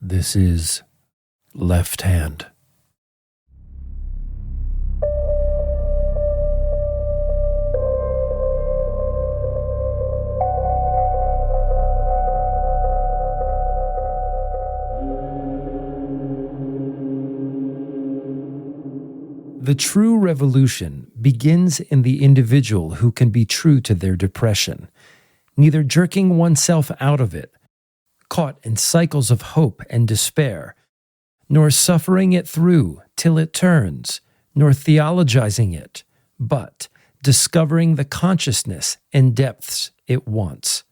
This is Left Hand. The true revolution begins in the individual who can be true to their depression, neither jerking oneself out of it, caught in cycles of hope and despair, nor suffering it through till it turns, nor theologizing it, but discovering the consciousness and depths it wants.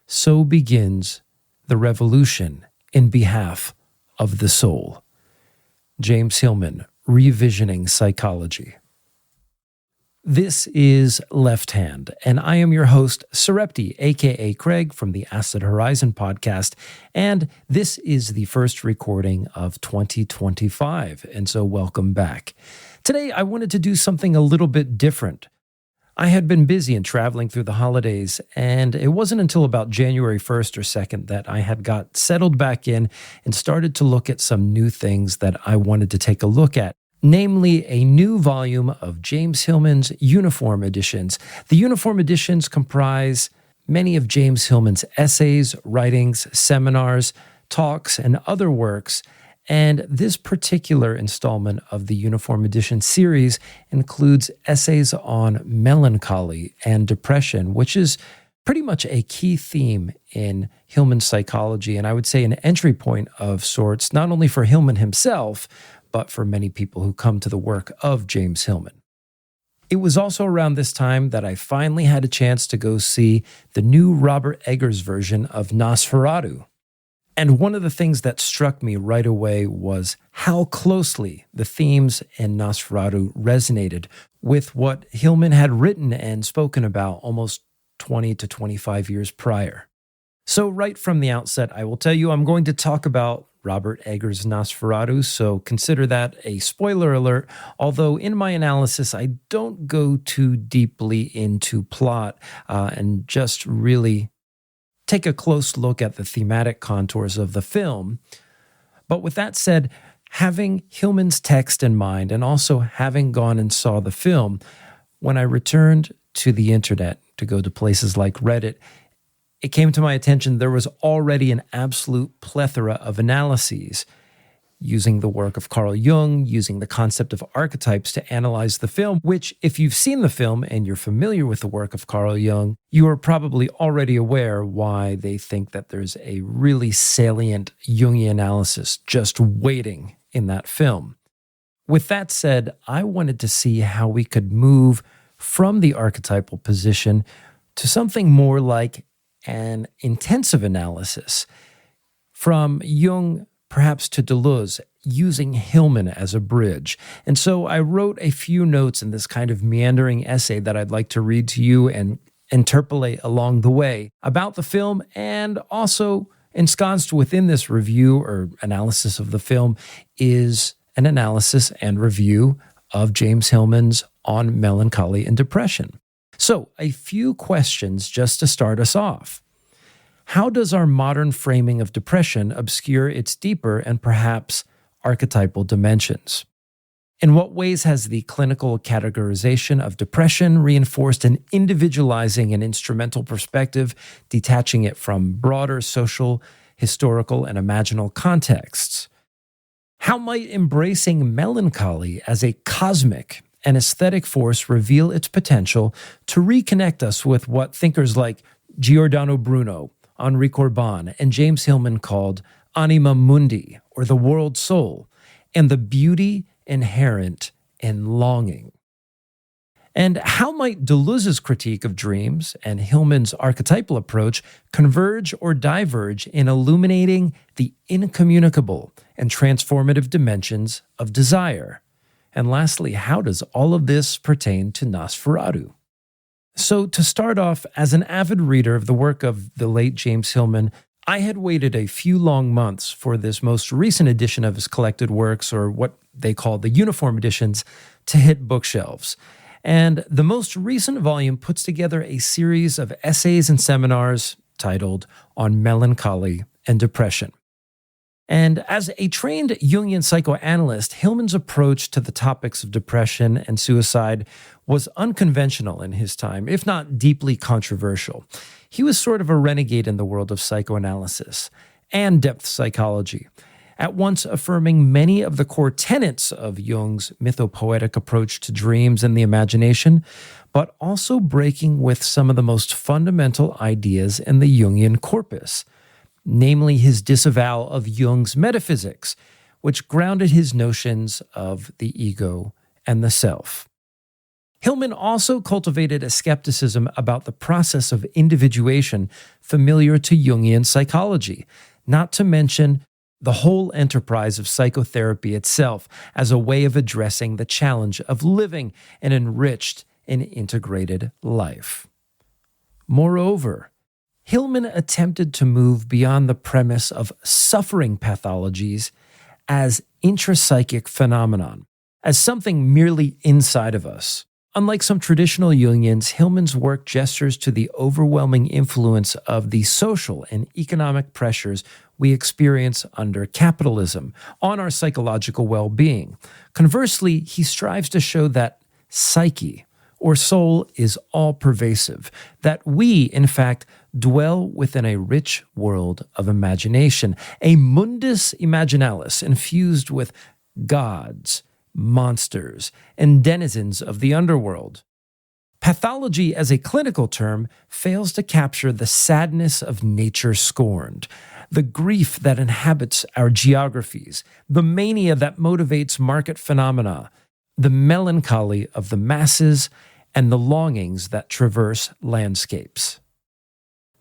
So begins the revolution in behalf of the soul. James Hillman, Revisioning Psychology. This is Left Hand, and I am your host, Sarepty, aka Craig from the Acid Horizon podcast, and this is the first recording of 2025, and so welcome back. Today, I wanted to do something a little bit different. I had been busy and traveling through the holidays, and it wasn't until about January 1st or 2nd that I had got settled back in and started to look at some new things that I wanted to take a look at. Namely, a new volume of James Hillman's Uniform Editions. The Uniform Editions comprise many of James Hillman's essays, writings, seminars, talks, and other works, and this particular installment of the Uniform Edition series includes essays on melancholy and depression, which is pretty much a key theme in Hillman's psychology, and I would say an entry point of sorts, not only for Hillman himself, but for many people who come to the work of James Hillman. It was also around this time that I finally had a chance to go see the new Robert Eggers version of Nosferatu. And one of the things that struck me right away was how closely the themes in Nosferatu resonated with what Hillman had written and spoken about almost 20 to 25 years prior. So right from the outset, I will tell you I'm going to talk about Robert Eggers Nosferatu, so consider that a spoiler alert, although in my analysis I don't go too deeply into plot and just really take a close look at the thematic contours of the film. But with that said, having Hillman's text in mind and also having gone and saw the film, when I returned to the internet to go to places like Reddit, it came to my attention there was already an absolute plethora of analyses using the work of Carl Jung, using the concept of archetypes to analyze the film, which, if you've seen the film and you're familiar with the work of Carl Jung, you are probably already aware why they think that there's a really salient Jungian analysis just waiting in that film. With that said, I wanted to see how we could move from the archetypal position to something more like an intensive analysis, from Jung perhaps to Deleuze, using Hillman as a bridge. And so I wrote a few notes in this kind of meandering essay that I'd like to read to you and interpolate along the way about the film, and also ensconced within this review or analysis of the film is an analysis and review of James Hillman's On Melancholy and Depression. So, a few questions just to start us off. How does our modern framing of depression obscure its deeper and perhaps archetypal dimensions? In what ways has the clinical categorization of depression reinforced an individualizing and instrumental perspective, detaching it from broader social, historical, and imaginal contexts? How might embracing melancholy as a cosmic an aesthetic force reveal its potential to reconnect us with what thinkers like Giordano Bruno, Henri Corbin, and James Hillman called anima mundi, or the world soul, and the beauty inherent in longing? And how might Deleuze's critique of dreams and Hillman's archetypal approach converge or diverge in illuminating the incommunicable and transformative dimensions of desire? And lastly, how does all of this pertain to Nosferatu? So to start off, as an avid reader of the work of the late James Hillman, I had waited a few long months for this most recent edition of his collected works, or what they call the Uniform Editions, to hit bookshelves. And the most recent volume puts together a series of essays and seminars titled On Melancholy and Depression. And as a trained Jungian psychoanalyst, Hillman's approach to the topics of depression and suicide was unconventional in his time, if not deeply controversial. He was sort of a renegade in the world of psychoanalysis and depth psychology, at once affirming many of the core tenets of Jung's mythopoetic approach to dreams and the imagination, but also breaking with some of the most fundamental ideas in the Jungian corpus, namely his disavowal of Jung's metaphysics, which grounded his notions of the ego and the self. Hillman also cultivated a skepticism about the process of individuation familiar to Jungian psychology, not to mention the whole enterprise of psychotherapy itself as a way of addressing the challenge of living an enriched and integrated life. Moreover, Hillman attempted to move beyond the premise of suffering pathologies as intrapsychic phenomenon, as something merely inside of us. Unlike some traditional Jungians, Hillman's work gestures to the overwhelming influence of the social and economic pressures we experience under capitalism on our psychological well-being. Conversely, he strives to show that psyche, or soul, is all-pervasive, that we, in fact, dwell within a rich world of imagination, a mundus imaginalis infused with gods, monsters, and denizens of the underworld. Pathology as a clinical term fails to capture the sadness of nature scorned, the grief that inhabits our geographies, the mania that motivates market phenomena, the melancholy of the masses, and the longings that traverse landscapes.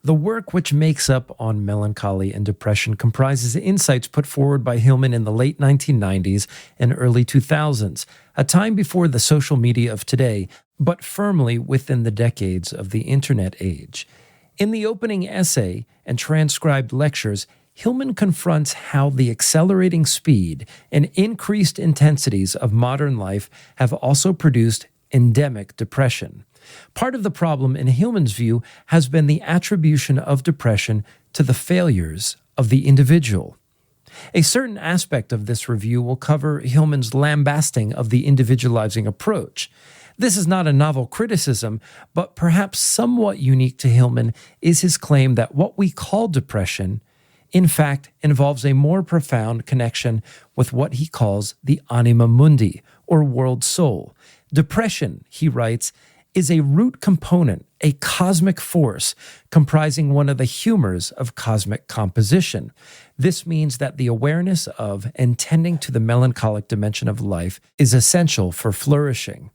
The work which makes up On Melancholy and Depression comprises insights put forward by Hillman in the late 1990s and early 2000s, a time before the social media of today, but firmly within the decades of the Internet age. In the opening essay and transcribed lectures, Hillman confronts how the accelerating speed and increased intensities of modern life have also produced endemic depression. Part of the problem, in Hillman's view, has been the attribution of depression to the failures of the individual. A certain aspect of this review will cover Hillman's lambasting of the individualizing approach. This is not a novel criticism, but perhaps somewhat unique to Hillman is his claim that what we call depression, in fact, involves a more profound connection with what he calls the anima mundi, or world soul. Depression, he writes, is a root component, a cosmic force comprising one of the humors of cosmic composition. This means that the awareness of and tending to the melancholic dimension of life is essential for flourishing.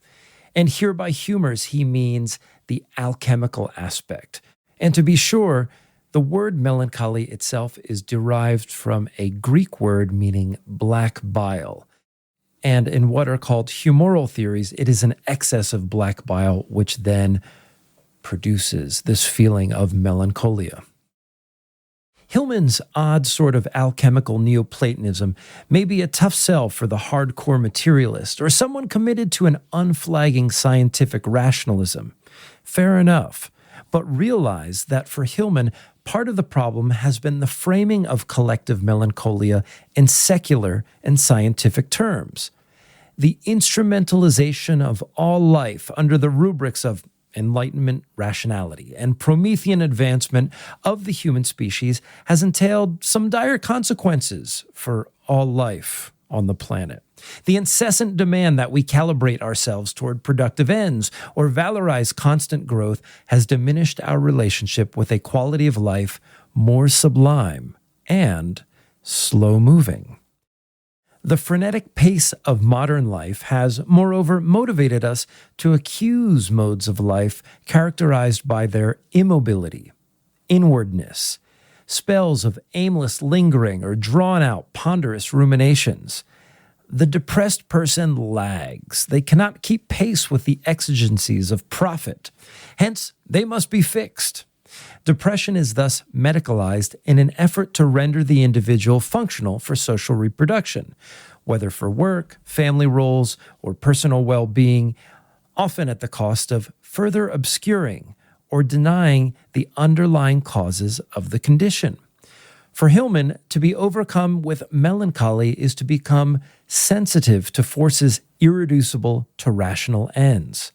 And here by humors, he means the alchemical aspect. And to be sure, the word melancholy itself is derived from a Greek word meaning black bile. And in what are called humoral theories, it is an excess of black bile which then produces this feeling of melancholia. Hillman's odd sort of alchemical Neoplatonism may be a tough sell for the hardcore materialist or someone committed to an unflagging scientific rationalism. Fair enough, but realize that for Hillman, part of the problem has been the framing of collective melancholia in secular and scientific terms. The instrumentalization of all life under the rubrics of Enlightenment rationality and Promethean advancement of the human species has entailed some dire consequences for all life on the planet. The incessant demand that we calibrate ourselves toward productive ends or valorize constant growth has diminished our relationship with a quality of life more sublime and slow-moving. The frenetic pace of modern life has, moreover, motivated us to accuse modes of life characterized by their immobility, inwardness, spells of aimless lingering or drawn-out ponderous ruminations. The depressed person lags. They cannot keep pace with the exigencies of profit. Hence, they must be fixed. Depression is thus medicalized in an effort to render the individual functional for social reproduction, whether for work, family roles, or personal well-being, often at the cost of further obscuring or denying the underlying causes of the condition. For Hillman, to be overcome with melancholy is to become sensitive to forces irreducible to rational ends.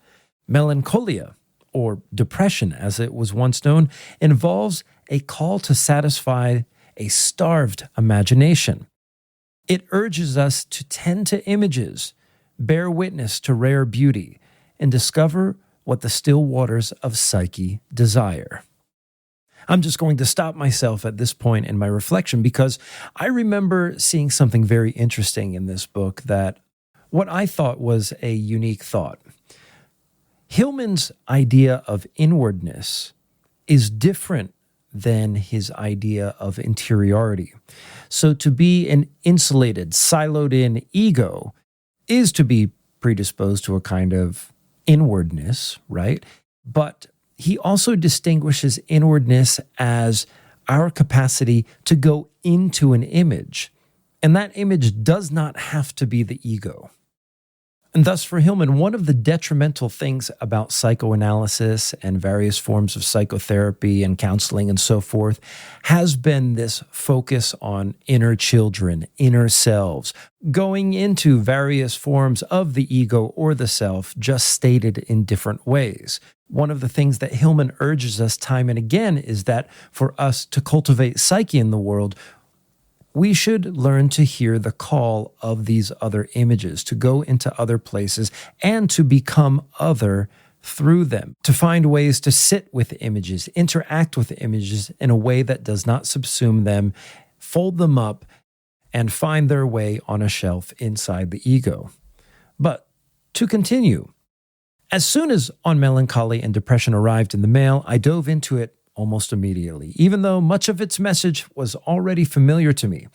Melancholia, or depression as it was once known, involves a call to satisfy a starved imagination. It urges us to tend to images, bear witness to rare beauty, and discover what the still waters of psyche desire. I'm just going to stop myself at this point in my reflection because I remember seeing something very interesting in this book that what I thought was a unique thought. Hillman's idea of inwardness is different than his idea of interiority. So to be an insulated, siloed-in ego is to be predisposed to a kind of inwardness, right? But he also distinguishes inwardness as our capacity to go into an image, and that image does not have to be the ego. And thus, for Hillman, one of the detrimental things about psychoanalysis and various forms of psychotherapy and counseling and so forth has been this focus on inner children, inner selves, going into various forms of the ego or the self, just stated in different ways. One of the things that Hillman urges us time and again is that for us to cultivate psyche in the world, we should learn to hear the call of these other images, to go into other places and to become other through them, to find ways to sit with images, interact with images in a way that does not subsume them, fold them up, and find their way on a shelf inside the ego. But to continue, as soon as On Melancholy and Depression arrived in the mail, I dove into it almost immediately, even though much of its message was already familiar to me.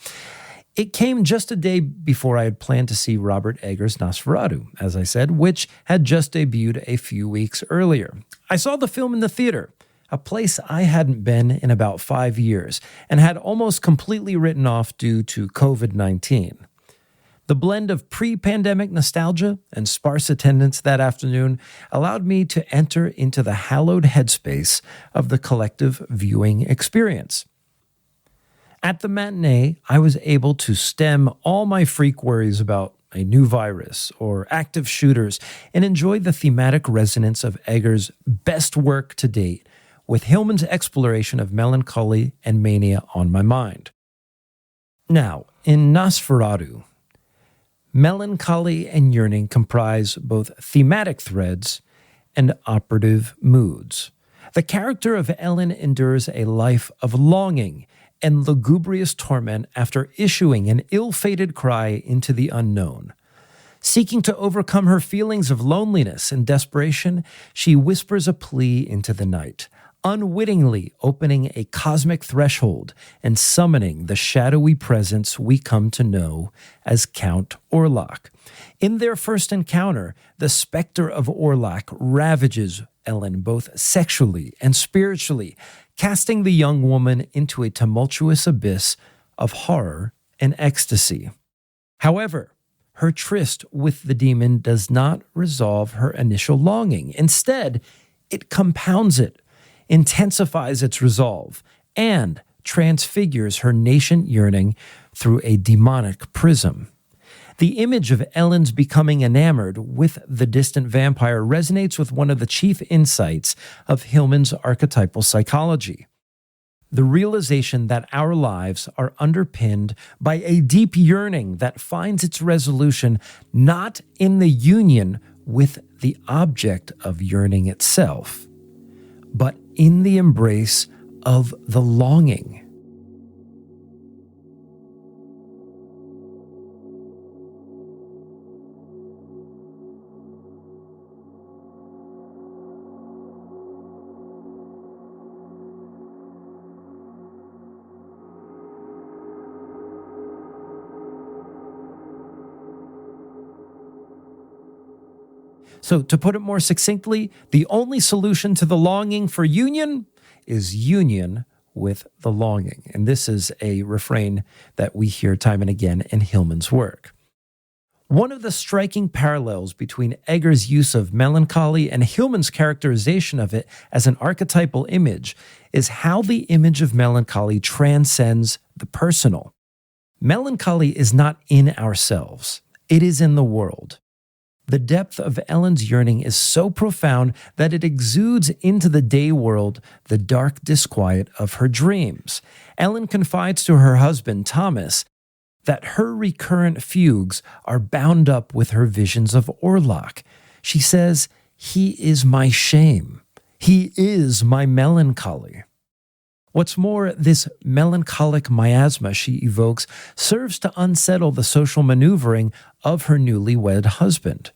It came just a day before I had planned to see Robert Eggers Nosferatu, as I said, which had just debuted a few weeks earlier. I saw the film in the theater, a place I hadn't been in about 5 years, and had almost completely written off due to COVID-19. The blend of pre-pandemic nostalgia and sparse attendance that afternoon allowed me to enter into the hallowed headspace of the collective viewing experience. At the matinee, I was able to stem all my freak worries about a new virus or active shooters and enjoy the thematic resonance of Eggers' best work to date, with Hillman's exploration of melancholy and mania on my mind. Now, in Nosferatu, melancholy and yearning comprise both thematic threads and operative moods. The character of Ellen endures a life of longing and lugubrious torment after issuing an ill-fated cry into the unknown. Seeking to overcome her feelings of loneliness and desperation, she whispers a plea into the night, unwittingly opening a cosmic threshold and summoning the shadowy presence we come to know as Count Orlok. In their first encounter, the specter of Orlok ravages Ellen both sexually and spiritually, casting the young woman into a tumultuous abyss of horror and ecstasy. However, her tryst with the demon does not resolve her initial longing. Instead, it compounds it, intensifies its resolve, and transfigures her nascent yearning through a demonic prism. The image of Ellen's becoming enamored with the distant vampire resonates with one of the chief insights of Hillman's archetypal psychology: the realization that our lives are underpinned by a deep yearning that finds its resolution not in the union with the object of yearning itself, but in the embrace of the longing. So, to put it more succinctly, the only solution to the longing for union is union with the longing. And this is a refrain that we hear time and again in Hillman's work. One of the striking parallels between Eggers' use of melancholy and Hillman's characterization of it as an archetypal image is how the image of melancholy transcends the personal. Melancholy is not in ourselves, it is in the world. The depth of Ellen's yearning is so profound that it exudes into the day world the dark disquiet of her dreams. Ellen confides to her husband, Thomas, that her recurrent fugues are bound up with her visions of Orlok. She says, "He is my shame. He is my melancholy." What's more, this melancholic miasma she evokes serves to unsettle the social maneuvering of her newlywed husband.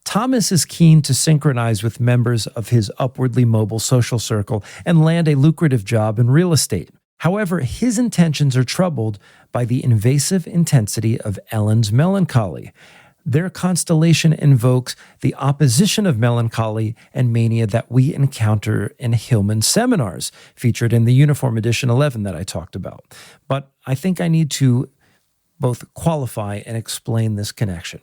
Thomas is keen to synchronize with members of his upwardly mobile social circle and land a lucrative job in real estate. However, his intentions are troubled by the invasive intensity of Ellen's melancholy. Their constellation invokes the opposition of melancholy and mania that we encounter in Hillman's seminars, featured in the Uniform Edition 11 that I talked about. But I think I need to both qualify and explain this connection.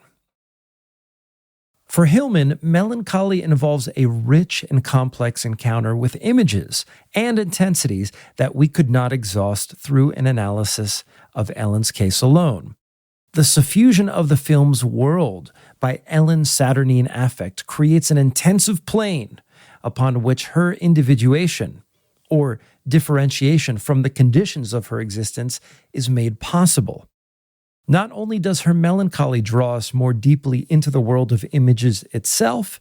For Hillman, melancholy involves a rich and complex encounter with images and intensities that we could not exhaust through an analysis of Ellen's case alone. The suffusion of the film's world by Ellen's Saturnine affect creates an intensive plane upon which her individuation, or differentiation from the conditions of her existence, is made possible. Not only does her melancholy draw us more deeply into the world of images itself,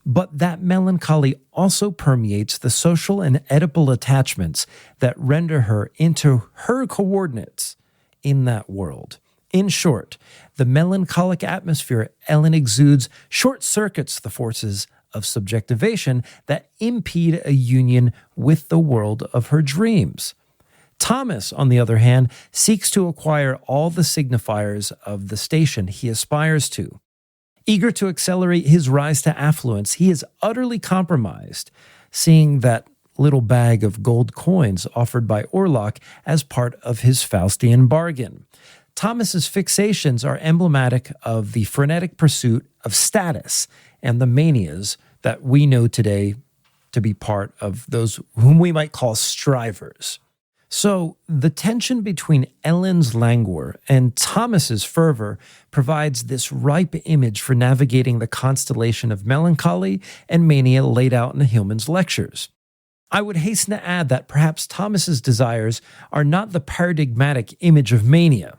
but that melancholy also permeates the social and Oedipal attachments that render her into her coordinates in that world. In short, the melancholic atmosphere Ellen exudes short-circuits the forces of subjectivation that impede a union with the world of her dreams. Thomas, on the other hand, seeks to acquire all the signifiers of the station he aspires to. Eager to accelerate his rise to affluence, he is utterly compromised, seeing that little bag of gold coins offered by Orlok as part of his Faustian bargain. Thomas's fixations are emblematic of the frenetic pursuit of status and the manias that we know today to be part of those whom we might call strivers. So, the tension between Ellen's languor and Thomas's fervor provides this ripe image for navigating the constellation of melancholy and mania laid out in Hillman's lectures. I would hasten to add that perhaps Thomas's desires are not the paradigmatic image of mania.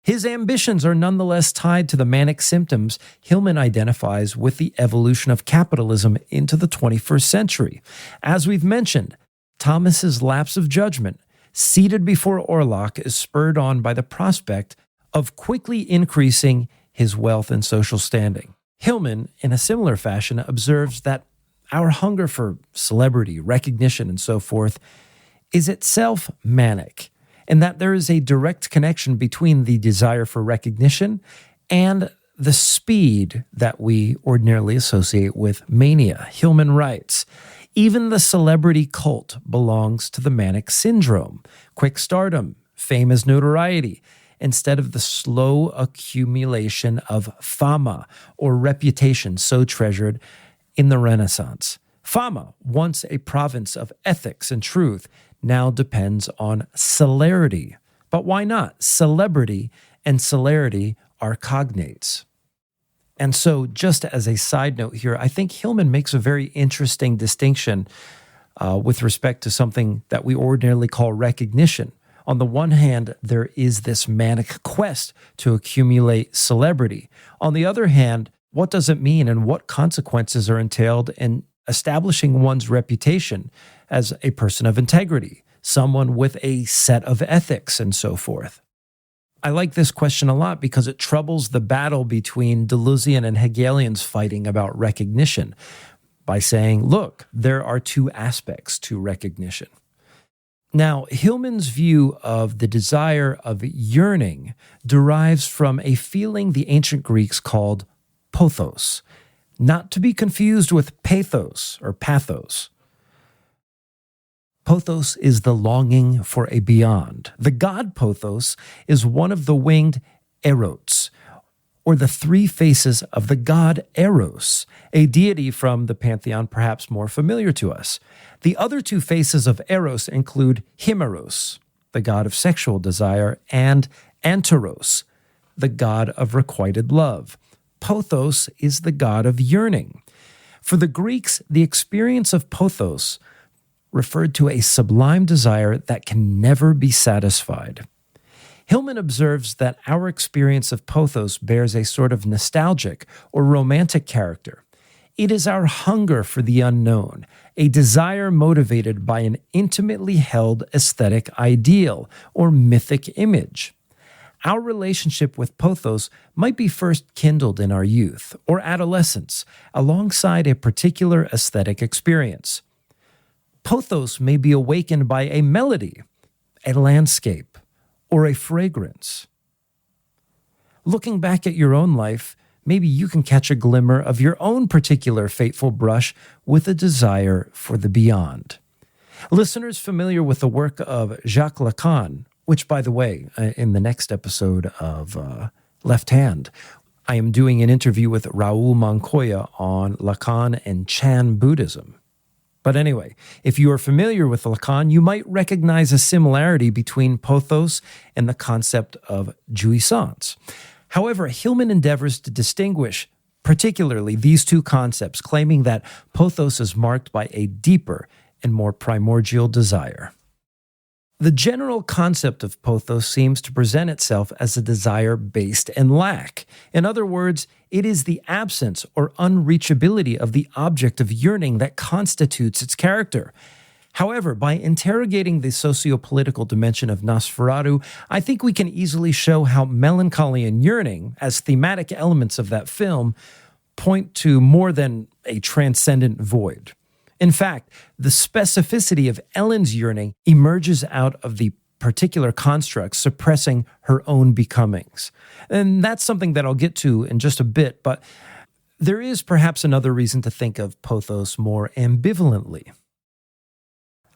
His ambitions are nonetheless tied to the manic symptoms Hillman identifies with the evolution of capitalism into the 21st century. As we've mentioned, Thomas's lapse of judgment, seated before Orlok, is spurred on by the prospect of quickly increasing his wealth and social standing. Hillman, in a similar fashion, observes that our hunger for celebrity, recognition, and so forth is itself manic, and that there is a direct connection between the desire for recognition and the speed that we ordinarily associate with mania. Hillman writes, "Even the celebrity cult belongs to the manic syndrome. Quick stardom, fame as notoriety, instead of the slow accumulation of fama, or reputation so treasured in the Renaissance. Fama, once a province of ethics and truth, now depends on celerity. But why not? Celebrity and celerity are cognates." And so, just as a side note here, I think Hillman makes a very interesting distinction with respect to something that we ordinarily call recognition. On the one hand, there is this manic quest to accumulate celebrity. On the other hand, what does it mean and what consequences are entailed in establishing one's reputation as a person of integrity, someone with a set of ethics, and so forth? I like this question a lot because it troubles the battle between Deleuzian and Hegelians fighting about recognition by saying, look, there are two aspects to recognition. Now, Hillman's view of the desire of yearning derives from a feeling the ancient Greeks called pothos, not to be confused with pathos or pathos. Pothos is the longing for a beyond. The god Pothos is one of the winged erots, or the three faces of the god Eros, a deity from the pantheon perhaps more familiar to us. The other two faces of Eros include Himeros, the god of sexual desire, and Anteros, the god of requited love. Pothos is the god of yearning. For the Greeks, the experience of pothos referred to a sublime desire that can never be satisfied. Hillman observes that our experience of pothos bears a sort of nostalgic or romantic character. It is our hunger for the unknown, a desire motivated by an intimately held aesthetic ideal or mythic image. Our relationship with pothos might be first kindled in our youth or adolescence alongside a particular aesthetic experience. Pothos may be awakened by a melody, a landscape, or a fragrance. Looking back at your own life, maybe you can catch a glimmer of your own particular fateful brush with a desire for the beyond. Listeners familiar with the work of Jacques Lacan, which, by the way, in the next episode of Left Hand, I am doing an interview with Raoul Moncoya on Lacan and Chan Buddhism. But anyway, if you are familiar with Lacan, you might recognize a similarity between pothos and the concept of jouissance. However, Hillman endeavors to distinguish particularly these two concepts, claiming that pothos is marked by a deeper and more primordial desire. The general concept of pothos seems to present itself as a desire based in lack. In other words, it is the absence or unreachability of the object of yearning that constitutes its character. However, by interrogating the socio-political dimension of Nosferatu, I think we can easily show how melancholy and yearning, as thematic elements of that film, point to more than a transcendent void. In fact, the specificity of Ellen's yearning emerges out of the particular construct suppressing her own becomings. And that's something that I'll get to in just a bit, but there is perhaps another reason to think of pothos more ambivalently.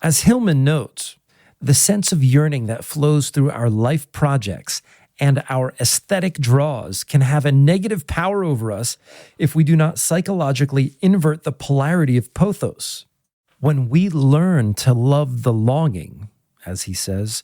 As Hillman notes, the sense of yearning that flows through our life projects and our aesthetic draws can have a negative power over us if we do not psychologically invert the polarity of pothos. When we learn to love the longing, as he says,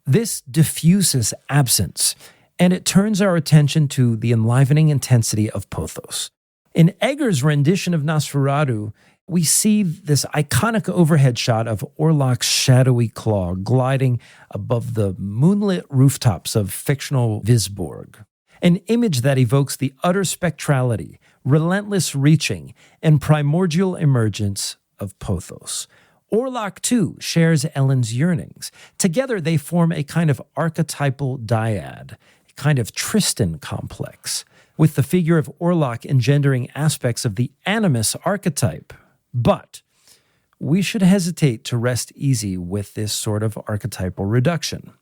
this diffuses absence, and it turns our attention to the enlivening intensity of pothos. In Eggers' rendition of Nosferatu, we see this iconic overhead shot of Orlok's shadowy claw gliding above the moonlit rooftops of fictional Visborg, an image that evokes the utter spectrality, relentless reaching, and primordial emergence of pothos. Orlok, too, shares Ellen's yearnings. Together, they form a kind of archetypal dyad, a kind of Tristan complex, with the figure of Orlok engendering aspects of the animus archetype. But we should hesitate to rest easy with this sort of archetypal reduction.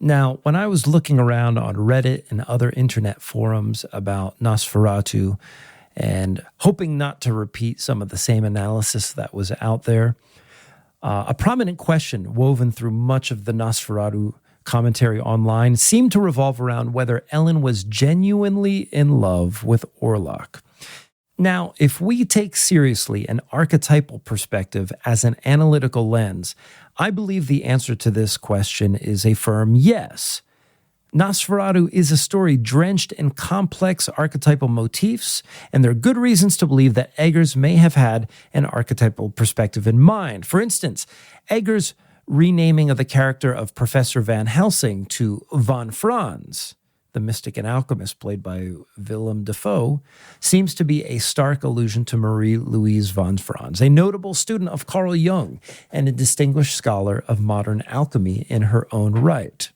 Now, when I was looking around on Reddit and other internet forums about Nosferatu and hoping not to repeat some of the same analysis that was out there, a prominent question woven through much of the Nosferatu commentary online seemed to revolve around whether Ellen was genuinely in love with Orlok. Now, if we take seriously an archetypal perspective as an analytical lens, I believe the answer to this question is a firm yes. Nosferatu is a story drenched in complex archetypal motifs, and there are good reasons to believe that Eggers may have had an archetypal perspective in mind. For instance, Eggers' renaming of the character of Professor Van Helsing to Von Franz, the mystic and alchemist played by Willem Dafoe, seems to be a stark allusion to Marie-Louise von Franz, a notable student of Carl Jung and a distinguished scholar of modern alchemy in her own right.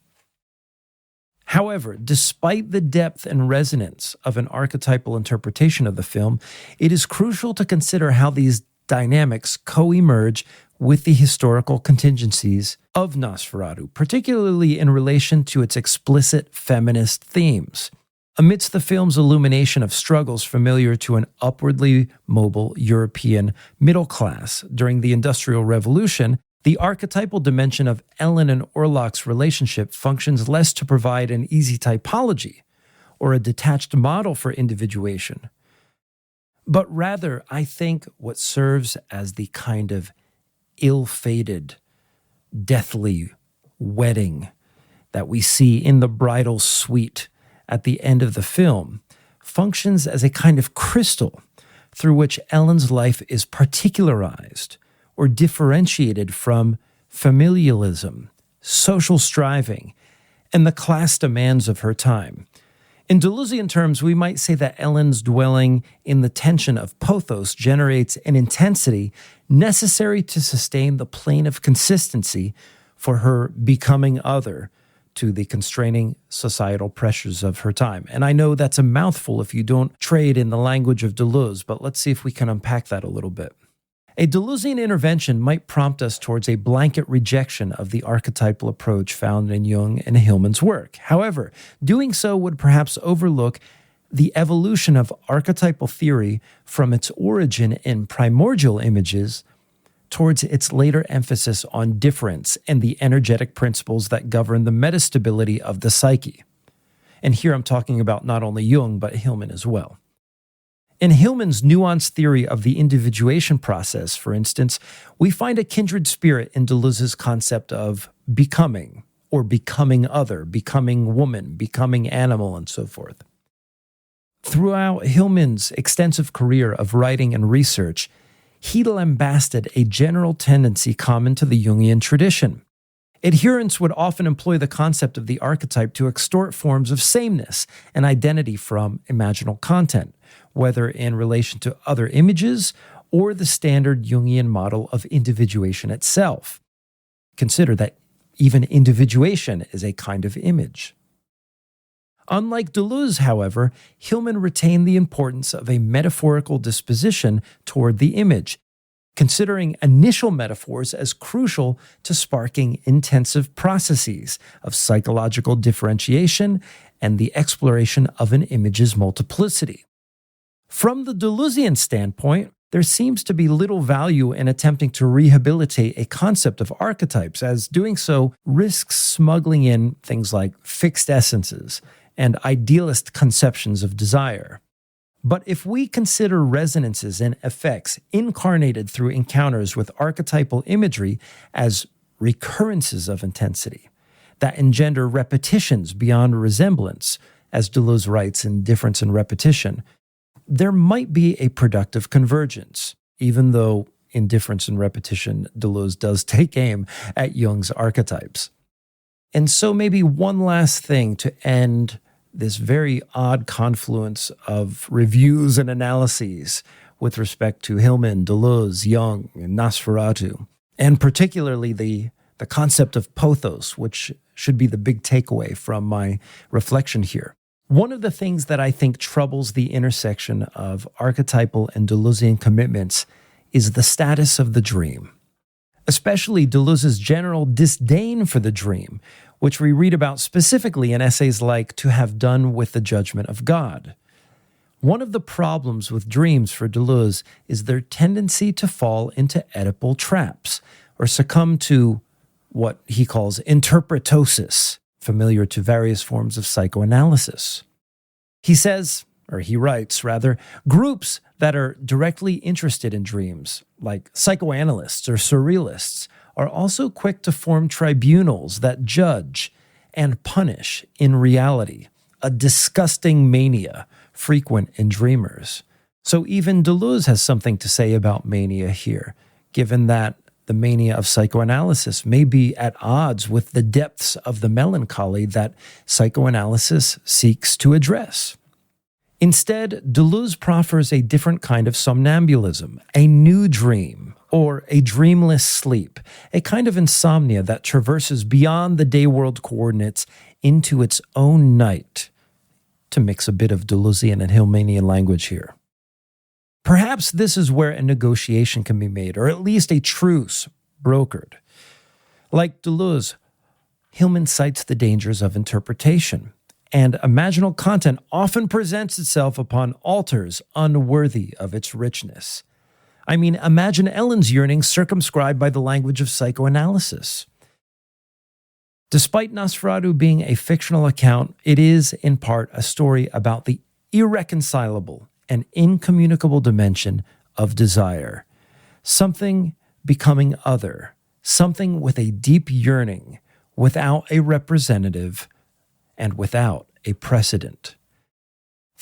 However, despite the depth and resonance of an archetypal interpretation of the film, it is crucial to consider how these dynamics co-emerge with the historical contingencies of Nosferatu, particularly in relation to its explicit feminist themes. Amidst the film's illumination of struggles familiar to an upwardly mobile European middle class during the Industrial Revolution, the archetypal dimension of Ellen and Orlok's relationship functions less to provide an easy typology, or a detached model for individuation, but rather, I think, what serves as the kind of ill-fated, deathly wedding that we see in the bridal suite at the end of the film functions as a kind of crystal through which Ellen's life is particularized or differentiated from familialism, social striving, and the class demands of her time. In Deleuzian terms, we might say that Ellen's dwelling in the tension of pothos generates an intensity necessary to sustain the plane of consistency for her becoming other to the constraining societal pressures of her time. And I know that's a mouthful if you don't trade in the language of Deleuze, but let's see if we can unpack that a little bit. A Deleuzian intervention might prompt us towards a blanket rejection of the archetypal approach found in Jung and Hillman's work. However, doing so would perhaps overlook the evolution of archetypal theory from its origin in primordial images towards its later emphasis on difference and the energetic principles that govern the metastability of the psyche. And here I'm talking about not only Jung, but Hillman as well. In Hillman's nuanced theory of the individuation process, for instance, we find a kindred spirit in Deleuze's concept of becoming, or becoming other, becoming woman, becoming animal, and so forth. Throughout Hillman's extensive career of writing and research, he lambasted a general tendency common to the Jungian tradition. Adherents would often employ the concept of the archetype to extort forms of sameness and identity from imaginal content, whether in relation to other images or the standard Jungian model of individuation itself. Consider that even individuation is a kind of image. Unlike Deleuze, however, Hillman retained the importance of a metaphorical disposition toward the image, considering initial metaphors as crucial to sparking intensive processes of psychological differentiation and the exploration of an image's multiplicity. From the Deleuzian standpoint, there seems to be little value in attempting to rehabilitate a concept of archetypes, as doing so risks smuggling in things like fixed essences and idealist conceptions of desire. But if we consider resonances and effects incarnated through encounters with archetypal imagery as recurrences of intensity that engender repetitions beyond resemblance, as Deleuze writes in Difference and Repetition, there might be a productive convergence, even though in Difference and Repetition, Deleuze does take aim at Jung's archetypes. And so maybe one last thing to end this very odd confluence of reviews and analyses with respect to Hillman, Deleuze, Jung, and Nosferatu, and particularly the concept of pothos, which should be the big takeaway from my reflection here. One of the things that I think troubles the intersection of archetypal and Deleuzian commitments is the status of the dream, especially Deleuze's general disdain for the dream, which we read about specifically in essays like To Have Done with the Judgment of God. One of the problems with dreams for Deleuze is their tendency to fall into Oedipal traps, or succumb to what he calls interpretosis, familiar to various forms of psychoanalysis. He says, or he writes rather, groups that are directly interested in dreams, like psychoanalysts or surrealists, are also quick to form tribunals that judge and punish in reality, a disgusting mania frequent in dreamers. So even Deleuze has something to say about mania here, given that the mania of psychoanalysis may be at odds with the depths of the melancholy that psychoanalysis seeks to address. Instead, Deleuze proffers a different kind of somnambulism, a new dream, or a dreamless sleep, a kind of insomnia that traverses beyond the day-world coordinates into its own night, to mix a bit of Deleuzian and Hillmanian language here. Perhaps this is where a negotiation can be made, or at least a truce brokered. Like Deleuze, Hillman cites the dangers of interpretation, and imaginal content often presents itself upon altars unworthy of its richness. I mean, imagine Ellen's yearning circumscribed by the language of psychoanalysis. Despite Nosferatu being a fictional account, it is in part a story about the irreconcilable and incommunicable dimension of desire. Something becoming other, something with a deep yearning, without a representative and without a precedent.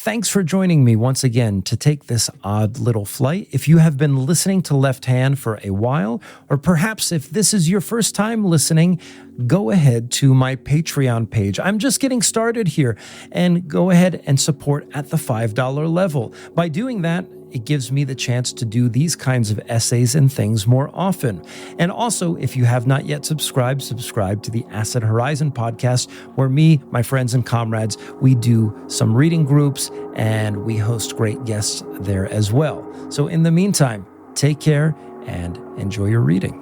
Thanks for joining me once again to take this odd little flight. If you have been listening to Left Hand for a while, or perhaps if this is your first time listening, go ahead to my Patreon page. I'm just getting started here, and go ahead and support at the $5 level. By doing that, it gives me the chance to do these kinds of essays and things more often. And also, if you have not yet subscribed to the Acid Horizon podcast, where me, my friends, and comrades, we do some reading groups and we host great guests there as well. So in the meantime, take care and enjoy your reading.